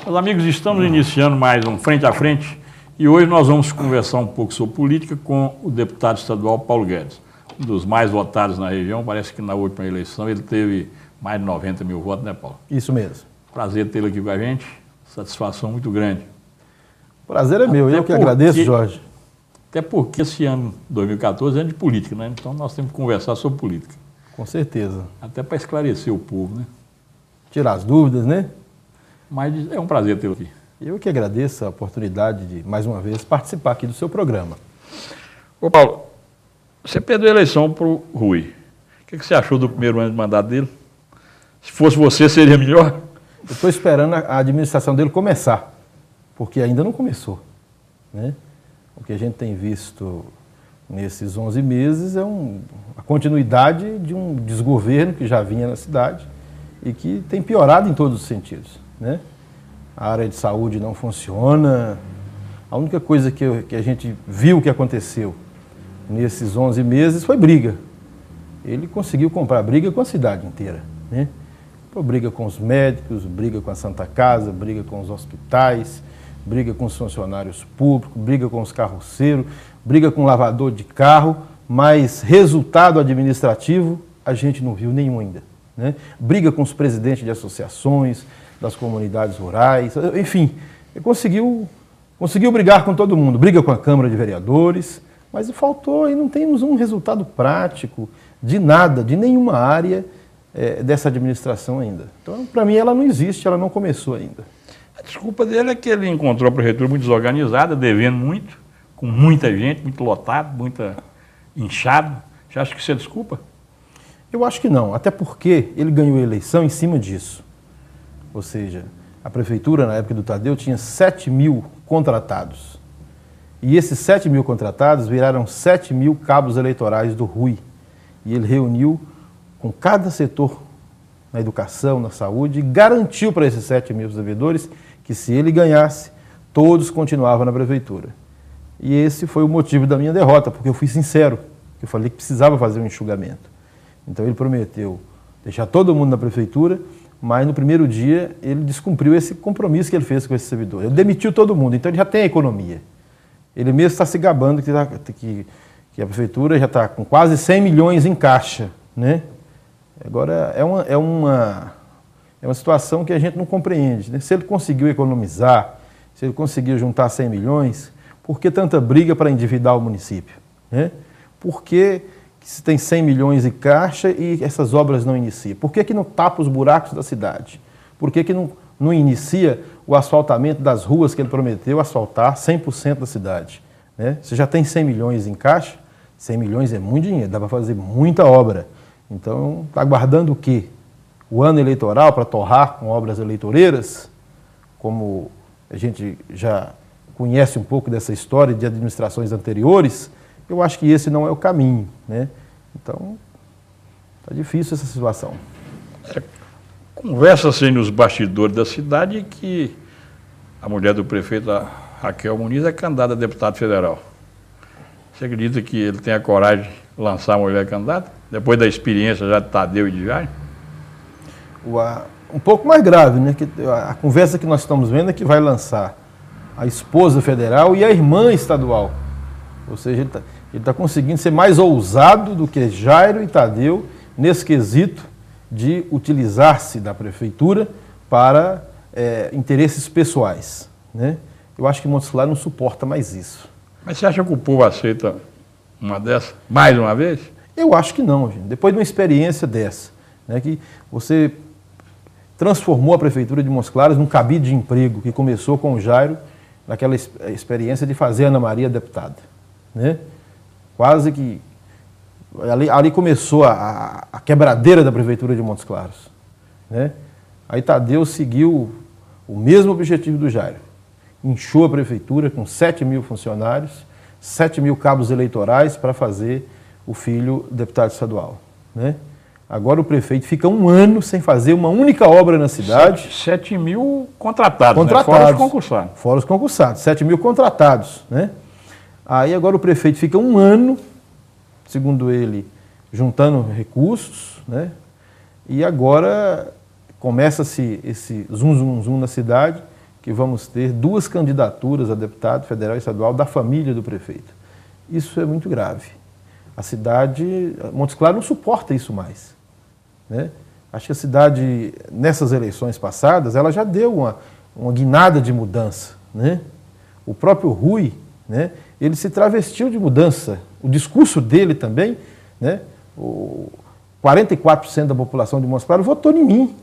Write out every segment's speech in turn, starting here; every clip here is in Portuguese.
Meus amigos, estamos iniciando mais um Frente a Frente e hoje nós vamos conversar um pouco sobre política com o deputado estadual Paulo Guedes, um dos mais votados na região. Parece que na última eleição ele teve mais de 90 mil votos, né, Paulo? Isso mesmo. Prazer tê-lo aqui com a gente, satisfação muito grande. Prazer é meu, eu que agradeço, Jorge. Até porque esse ano, 2014, é ano de política, né? Então nós temos que conversar sobre política. Com certeza. Até para esclarecer o povo, né? Tirar as dúvidas, né? Mas é um prazer tê-lo aqui. Eu que agradeço a oportunidade de, mais uma vez, participar aqui do seu programa. Ô Paulo, você perdeu a eleição para o Rui. O que você achou do primeiro ano de mandato dele? Se fosse você, seria melhor? Eu estou esperando a administração dele começar, porque ainda não começou, né? O que a gente tem visto nesses 11 meses é a continuidade de um desgoverno que já vinha na cidade e que tem piorado em todos os sentidos, né? A área de saúde não funciona. A única coisa que a gente viu que aconteceu nesses 11 meses foi briga. Ele conseguiu comprar briga com a cidade inteira, né? Briga com os médicos, briga com a Santa Casa, briga com os hospitais, briga com os funcionários públicos, briga com os carroceiros, briga com o lavador de carro, mas resultado administrativo a gente não viu nenhum ainda, né? Briga com os presidentes de associações, das comunidades rurais, enfim, conseguiu brigar com todo mundo, briga com a Câmara de Vereadores, mas faltou e não temos um resultado prático de nada, de nenhuma área dessa administração ainda. Então, para mim, ela não existe, ela não começou ainda. A desculpa dele é que ele encontrou a prefeitura muito desorganizada, devendo muito, com muita gente, muito lotado, muita inchado. Você acha que isso é desculpa? Eu acho que não, até porque ele ganhou a eleição em cima disso. Ou seja, a prefeitura, na época do Tadeu, tinha 7 mil contratados. E esses 7 mil contratados viraram 7 mil cabos eleitorais do Rui. E ele reuniu com cada setor na educação, na saúde, e garantiu para esses 7 mil servidores que se ele ganhasse, todos continuavam na prefeitura. E esse foi o motivo da minha derrota, porque eu fui sincero. Eu falei que precisava fazer um enxugamento. Então ele prometeu deixar todo mundo na prefeitura, mas no primeiro dia ele descumpriu esse compromisso que ele fez com esse servidor. Ele demitiu todo mundo, então ele já tem a economia. Ele mesmo está se gabando que a prefeitura já está com quase 100 milhões em caixa, né? Agora, é uma situação que a gente não compreende, né? Se ele conseguiu economizar, se ele conseguiu juntar 100 milhões, por que tanta briga para endividar o município, né? Por que se tem 100 milhões em caixa e essas obras não iniciam? Por que não tapa os buracos da cidade? Por que não inicia o asfaltamento das ruas que ele prometeu asfaltar 100% da cidade, né? Você já tem 100 milhões em caixa, 100 milhões é muito dinheiro, dá para fazer muita obra. Então, está aguardando o quê? O ano eleitoral para torrar com obras eleitoreiras? Como a gente já conhece um pouco dessa história de administrações anteriores, eu acho que esse não é o caminho, né? Então, está difícil essa situação. Conversa-se nos bastidores da cidade que a mulher do prefeito, a Raquel Muniz, é candidata a deputado federal. Você acredita que ele tem a coragem de lançar a mulher candidata? Depois da experiência já de Tadeu e de Jair? Um pouco mais grave, né? A conversa que nós estamos vendo é que vai lançar a esposa federal e a irmã estadual. Ou seja, ele está conseguindo ser mais ousado do que Jairo e Tadeu nesse quesito de utilizar-se da prefeitura para interesses pessoais, né? Eu acho que Montes Claros não suporta mais isso. Mas você acha que o povo aceita uma dessa, mais uma vez? Eu acho que não, gente. Depois de uma experiência dessa, né, que você transformou a prefeitura de Montes Claros num cabide de emprego que começou com o Jairo, naquela experiência de fazer a Ana Maria deputada, né? Quase que ali começou a quebradeira da prefeitura de Montes Claros, né? Aí Tadeu seguiu o mesmo objetivo do Jairo. Inchou a prefeitura com 7 mil funcionários, 7 mil cabos eleitorais para fazer o filho deputado estadual, né? Agora o prefeito fica um ano sem fazer uma única obra na cidade. 7 mil contratados, né? Contratados, Fora os concursados. Fora os concursados, 7 mil contratados, né? Aí agora o prefeito fica um ano, segundo ele, juntando recursos, né? E agora começa-se esse zum, zum, zum na cidade, que vamos ter 2 candidaturas a deputado federal e estadual da família do prefeito. Isso é muito grave. A cidade, Montes Claros não suporta isso mais, né? Acho que a cidade, nessas eleições passadas, ela já deu uma guinada de mudança, né? O próprio Rui, né, ele se travestiu de mudança. O discurso dele também, né, 44% da população de Montes Claros votou em mim,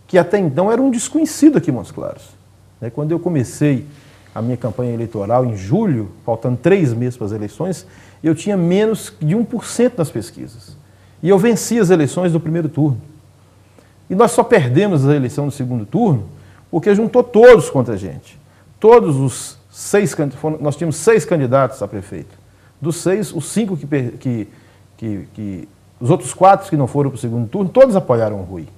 que até então era um desconhecido aqui em Montes Claros. Quando eu comecei a minha campanha eleitoral em julho, faltando 3 meses para as eleições, eu tinha menos de 1% nas pesquisas. E eu venci as eleições do primeiro turno. E nós só perdemos a eleição do segundo turno porque juntou todos contra a gente. Todos os 6, nós tínhamos 6 candidatos a prefeito. Dos 6, os 5 os outros 4 que não foram para o segundo turno, todos apoiaram o Rui,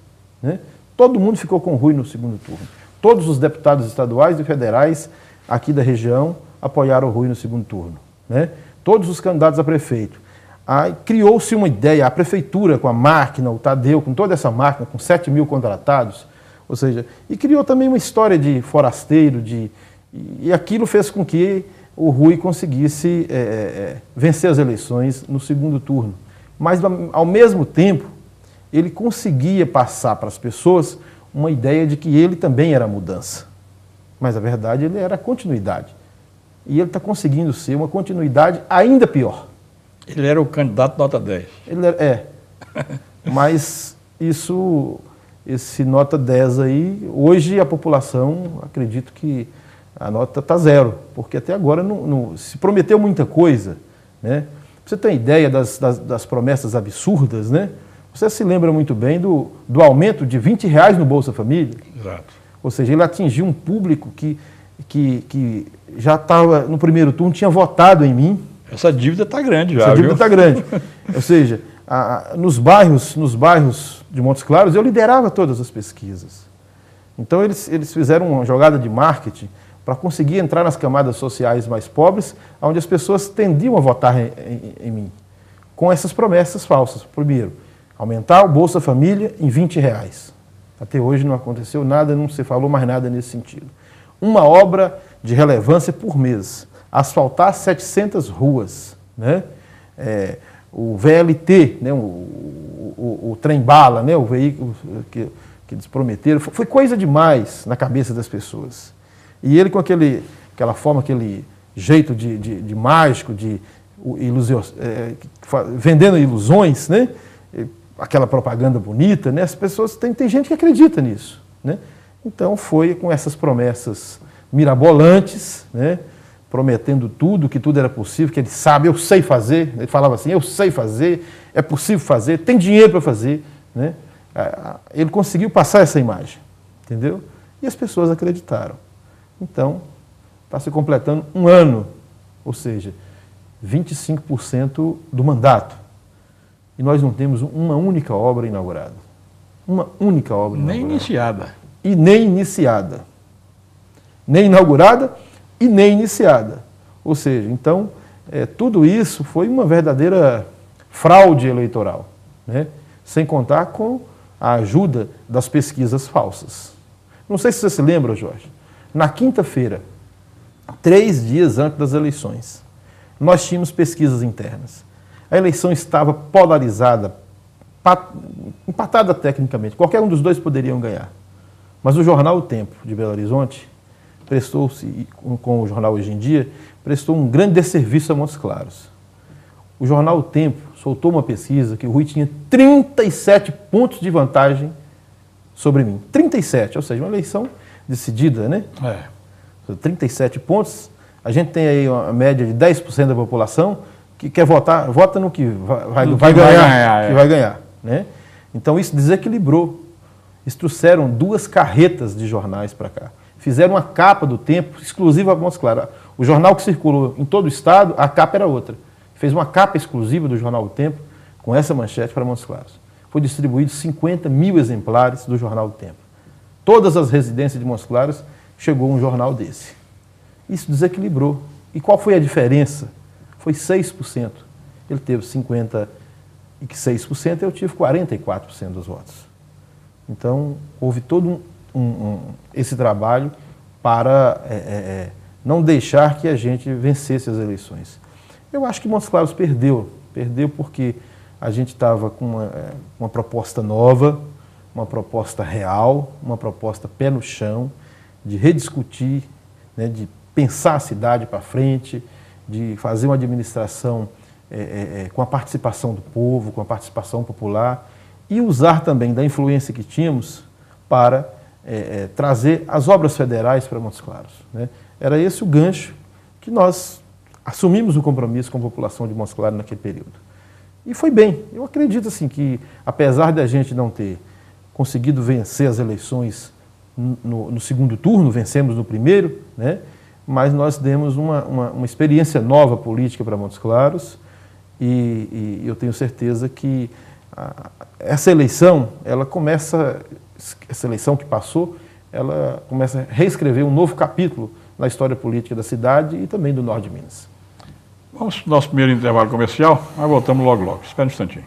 né? Todo mundo ficou com o Rui no segundo turno. Todos os deputados estaduais e federais aqui da região apoiaram o Rui no segundo turno, né? Todos os candidatos a prefeito. Aí criou-se uma ideia, a prefeitura com a máquina, o Tadeu, com toda essa máquina, com 7 mil contratados, ou seja, e criou também uma história de forasteiro, e aquilo fez com que o Rui conseguisse vencer as eleições no segundo turno. Mas, ao mesmo tempo, ele conseguia passar para as pessoas uma ideia de que ele também era mudança. Mas, a verdade, ele era continuidade. E ele está conseguindo ser uma continuidade ainda pior. Ele era o candidato nota 10. Ele mas esse nota 10 aí, hoje a população, acredito que a nota está 0, porque até agora não se prometeu muita coisa, né? Você tem ideia das promessas absurdas, né? Você se lembra muito bem do aumento de R$20 no Bolsa Família? Exato. Ou seja, ele atingiu um público que já estava, no primeiro turno, tinha votado em mim. Essa dívida está grande já, Essa dívida está grande. Ou seja, nos bairros de Montes Claros, eu liderava todas as pesquisas. Então, eles fizeram uma jogada de marketing para conseguir entrar nas camadas sociais mais pobres, onde as pessoas tendiam a votar em mim, com essas promessas falsas. Primeiro, aumentar o Bolsa Família em R$20. Até hoje não aconteceu nada, não se falou mais nada nesse sentido. Uma obra de relevância por mês, asfaltar 700 ruas, né? O VLT, né? o trem-bala, né? O veículo que eles prometeram, foi coisa demais na cabeça das pessoas. E ele com aquela forma, aquele jeito de mágico, vendendo ilusões, né? Aquela propaganda bonita, né? As pessoas, tem gente que acredita nisso, né? Então foi com essas promessas mirabolantes, né? Prometendo tudo, que tudo era possível, que ele sabe, eu sei fazer. Ele falava assim, eu sei fazer, é possível fazer, tem dinheiro para fazer, né? Ele conseguiu passar essa imagem, entendeu? E as pessoas acreditaram. Então, está se completando 1 ano, ou seja, 25% do mandato. E nós não temos uma única obra inaugurada. Uma única obra inaugurada. Nem iniciada. E nem iniciada. Nem inaugurada e nem iniciada. Ou seja, então, tudo isso foi uma verdadeira fraude eleitoral, né? Sem contar com a ajuda das pesquisas falsas. Não sei se você se lembra, Jorge, na quinta-feira, 3 dias antes das eleições, nós tínhamos pesquisas internas. A eleição estava polarizada, empatada tecnicamente. Qualquer um dos dois poderiam ganhar. Mas o jornal O Tempo, de Belo Horizonte, prestou-se, com o jornal Hoje em Dia, prestou um grande desserviço a Montes Claros. O jornal O Tempo soltou uma pesquisa que o Rui tinha 37 pontos de vantagem sobre mim. 37, ou seja, uma eleição decidida, né? 37 pontos. A gente tem aí uma média de 10% da população que quer votar, vota no que vai ganhar, né? Então isso desequilibrou. Eles trouxeram 2 carretas de jornais para cá. Fizeram uma capa do Tempo exclusiva para Montes Claros. O jornal que circulou em todo o estado, a capa era outra. Fez uma capa exclusiva do jornal O Tempo com essa manchete para Montes Claros. Foi distribuído 50 mil exemplares do jornal O Tempo. Todas as residências de Montes Claros chegou um jornal desse. Isso desequilibrou. E qual foi a diferença? Foi 6%. Ele teve 56%, eu tive 44% dos votos. Então, houve todo esse trabalho para não deixar que a gente vencesse as eleições. Eu acho que Montes Claros perdeu porque a gente estava com uma proposta nova, uma proposta real, uma proposta pé no chão, de rediscutir, né, de pensar a cidade para frente, de fazer uma administração com a participação do povo, com a participação popular, e usar também da influência que tínhamos para trazer as obras federais para Montes Claros, né? Era esse o gancho que nós assumimos o compromisso com a população de Montes Claros naquele período. E foi bem. Eu acredito assim, que, apesar de a gente não ter conseguido vencer as eleições no segundo turno, vencemos no primeiro, né? Mas nós demos uma experiência nova política para Montes Claros e eu tenho certeza que essa eleição, essa eleição que passou, ela começa a reescrever um novo capítulo na história política da cidade e também do norte de Minas. Vamos para o nosso primeiro intervalo comercial, mas voltamos logo logo. Espera um instantinho.